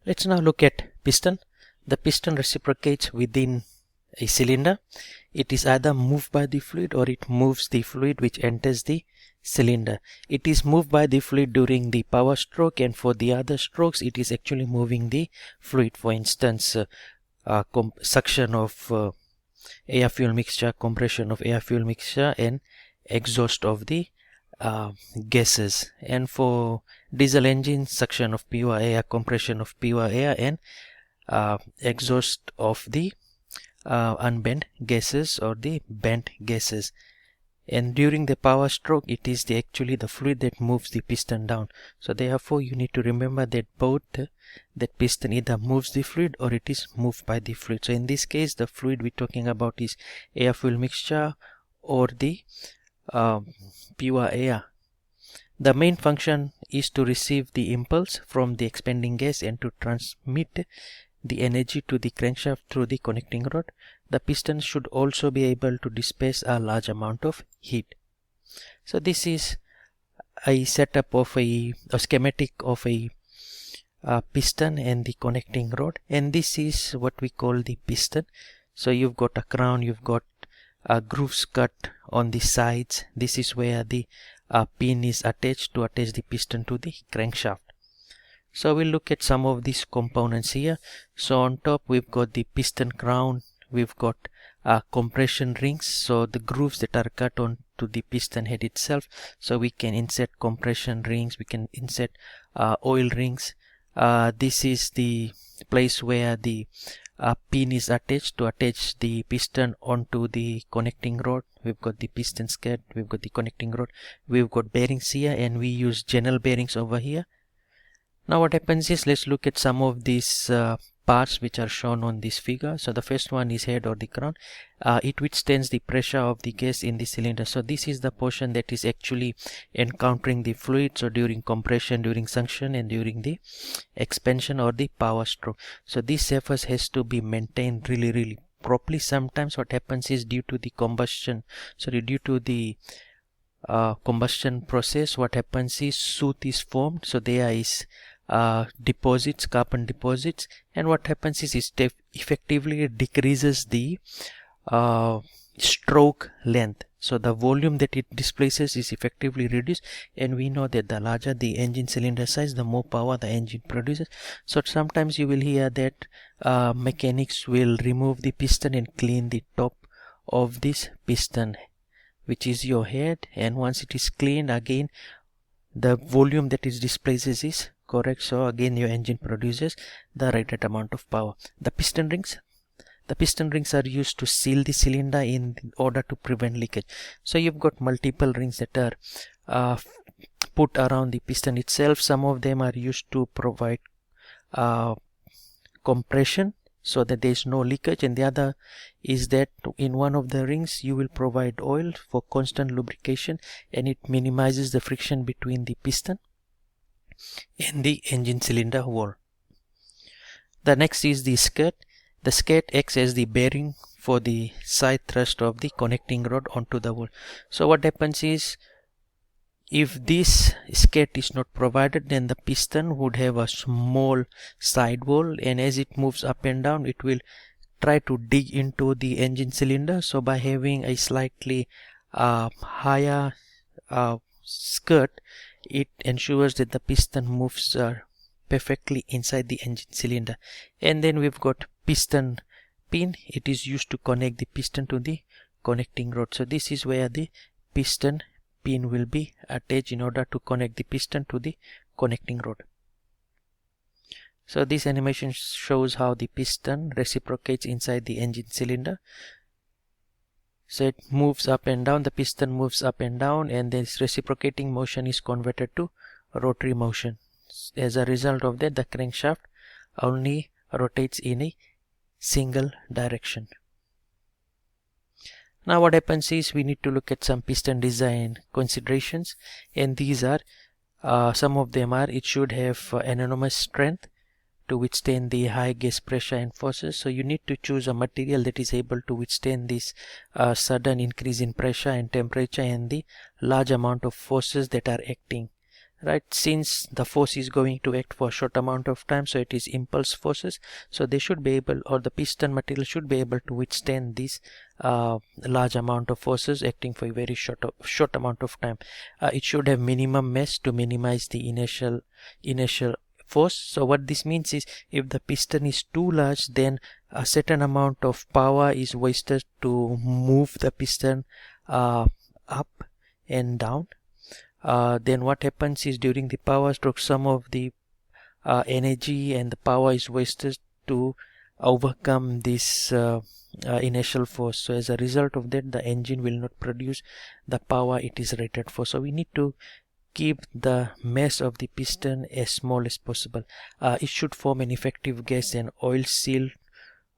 Let's now look at piston. The piston reciprocates within a cylinder. It is either moved by the fluid or it moves the fluid which enters the cylinder. It is moved by the fluid during the power stroke, and for the other strokes it is actually moving the fluid. For instance, suction of air fuel mixture, compression of air fuel mixture, and exhaust of the gases. And for diesel engine, suction of pure air, compression of pure air, and exhaust of the unbent gases or the bent gases. And during the power stroke, it is actually the fluid that moves the piston down. So therefore you need to remember that both that piston either moves the fluid or it is moved by the fluid. So in this case, the fluid we're talking about is air fuel mixture or the pure air. The main function is to receive the impulse from the expanding gas and to transmit the energy to the crankshaft through the connecting rod. The piston should also be able to displace a large amount of heat. So this is a setup of a schematic of a piston and the connecting rod, and this is what we call the piston. So you've got a crown, you've got grooves cut on the sides. This is where the pin is attached to attach the piston to the crankshaft. So we'll look at some of these components here. So on top we've got the piston crown, we've got compression rings, so the grooves that are cut on to the piston head itself. So we can insert compression rings, we can insert oil rings. This is the place where the pin is attached to attach the piston onto the connecting rod. We've got the piston skirt, we've got the connecting rod, we've got bearings here, and we use general bearings over here. Now what happens is, let's look at some of these parts which are shown on this figure. So the first one is head or the crown. It withstands the pressure of the gas in the cylinder. So this is the portion that is actually encountering the fluid. So during compression, during suction, and during the expansion or the power stroke. So this surface has to be maintained really properly. Sometimes what happens is, due to the combustion combustion process, what happens is soot is formed. So there is deposits, carbon deposits, and what happens is it effectively decreases the stroke length. So the volume that it displaces is effectively reduced, and we know that the larger the engine cylinder size, the more power the engine produces. So sometimes you will hear that mechanics will remove the piston and clean the top of this piston, which is your head, and once it is cleaned, again the volume that it displaces is correct. So again your engine produces the right amount of power. The piston rings are used to seal the cylinder in order to prevent leakage. So you've got multiple rings that are put around the piston itself. Some of them are used to provide compression so that there is no leakage, and the other is that in one of the rings you will provide oil for constant lubrication, and it minimizes the friction between the piston and the engine cylinder wall. The next is the skirt. The skirt acts as the bearing for the side thrust of the connecting rod onto the wall. So what happens is, if this skirt is not provided, then the piston would have a small side wall, and as it moves up and down, it will try to dig into the engine cylinder. So by having a slightly higher skirt, it ensures that the piston moves perfectly inside the engine cylinder. And then we've got piston pin. It is used to connect the piston to the connecting rod. So this is where the piston pin will be attached in order to connect the piston to the connecting rod. So this animation shows how the piston reciprocates inside the engine cylinder. So it moves up and down, the piston moves up and down, and this reciprocating motion is converted to rotary motion. As a result of that, the crankshaft only rotates in a single direction. Now what happens is, we need to look at some piston design considerations, and these are some of them are: it should have enormous strength to withstand the high gas pressure and forces. So you need to choose a material that is able to withstand this sudden increase in pressure and temperature and the large amount of forces that are acting. right? Since the force is going to act for a short amount of time, so it is impulse forces, so they should be able, or the piston material should be able to withstand this large amount of forces acting for a very short amount of time. It should have minimum mass to minimize the initial force. So what this means is, if the piston is too large, then a certain amount of power is wasted to move the piston up and down. Then what happens is, during the power stroke, some of the energy and the power is wasted to overcome this initial force. So as a result of that, the engine will not produce the power it is rated for. So we need to keep the mass of the piston as small as possible. It should form an effective gas and oil seal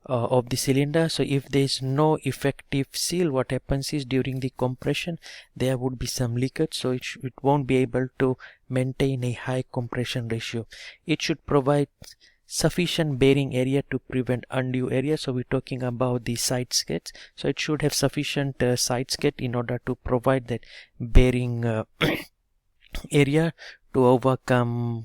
of the cylinder. So if there is no effective seal, what happens is, during the compression there would be some leakage, so it won't be able to maintain a high compression ratio. It should provide sufficient bearing area to prevent undue area. So we're talking about the side skirts, so it should have sufficient side skirt in order to provide that bearing area to overcome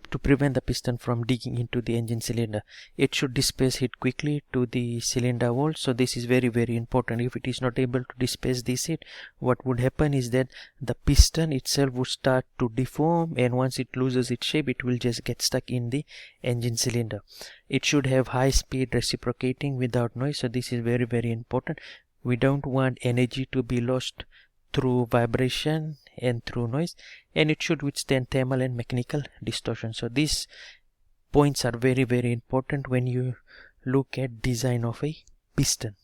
to prevent the piston from digging into the engine cylinder. It should displace heat quickly to the cylinder wall. So this is very important. If it is not able to displace this heat, what would happen is that the piston itself would start to deform, and once it loses its shape, it will just get stuck in the engine cylinder. It should have high speed reciprocating without noise. So this is very important. We don't want energy to be lost through vibration and through noise, and it should withstand thermal and mechanical distortion. So these points are very important when you look at design of a piston.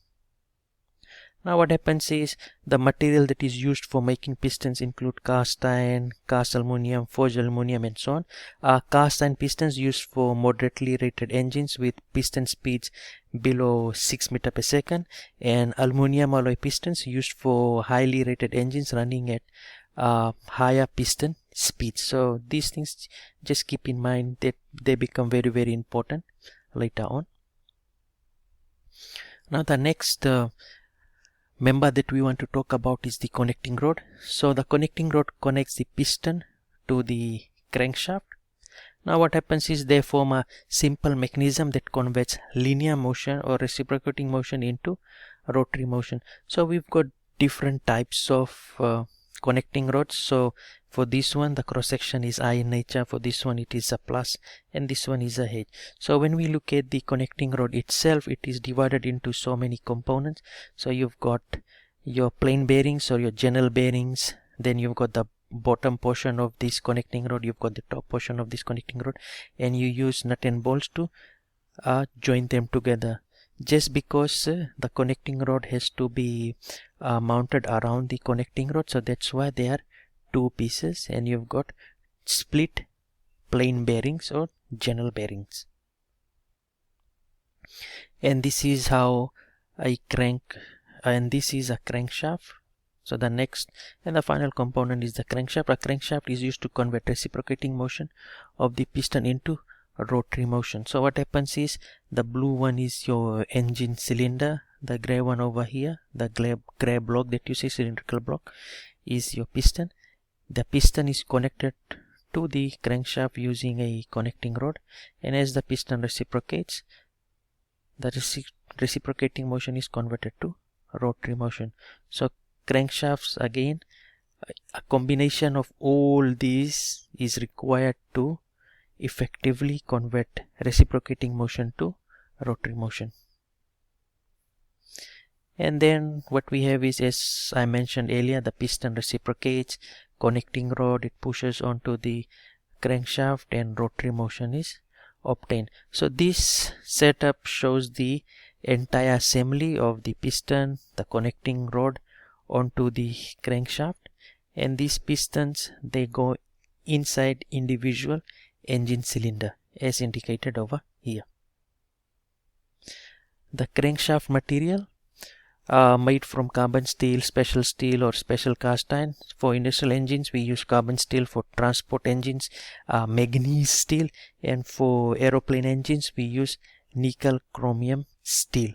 Now what happens is, the material that is used for making pistons include cast iron, cast aluminum, forged aluminum, and so on. Cast iron pistons used for moderately rated engines with piston speeds below 6 meters per second, and aluminum alloy pistons used for highly rated engines running at higher piston speeds. So these things, just keep in mind that they become very important later on. Now the next member that we want to talk about is the connecting rod. So the connecting rod connects the piston to the crankshaft. Now what happens is, they form a simple mechanism that converts linear motion or reciprocating motion into rotary motion. So we've got different types of connecting rods. So for this one, the cross section is I in nature. For this one, it is a plus, and this one is a H. So when we look at the connecting rod itself, it is divided into so many components. So you've got your plain bearings or your general bearings, then you've got the bottom portion of this connecting rod, you've got the top portion of this connecting rod, and you use nut and bolts to join them together. Just because the connecting rod has to be mounted around the connecting rod, so that's why they are two pieces, and you've got split plain bearings or general bearings. And this is how I crank, and this is a crankshaft. So the next and the final component is the crankshaft. A crankshaft is used to convert reciprocating motion of the piston into rotary motion. So what happens is, the blue one is your engine cylinder, the gray one over here, the gray block that you see, cylindrical block, is your piston. The piston is connected to the crankshaft using a connecting rod, and as the piston reciprocates, the reciprocating motion is converted to rotary motion. So crankshafts, again, a combination of all these is required to effectively convert reciprocating motion to rotary motion. And then what we have is, as I mentioned earlier, the piston reciprocates, connecting rod, it pushes onto the crankshaft, and rotary motion is obtained. So this setup shows the entire assembly of the piston, the connecting rod onto the crankshaft, and these pistons, they go inside individual engine cylinder as indicated over here. The crankshaft material made from carbon steel, special steel, or special cast iron. For industrial engines we use carbon steel. For transport engines, manganese steel, and for aeroplane engines we use nickel chromium steel.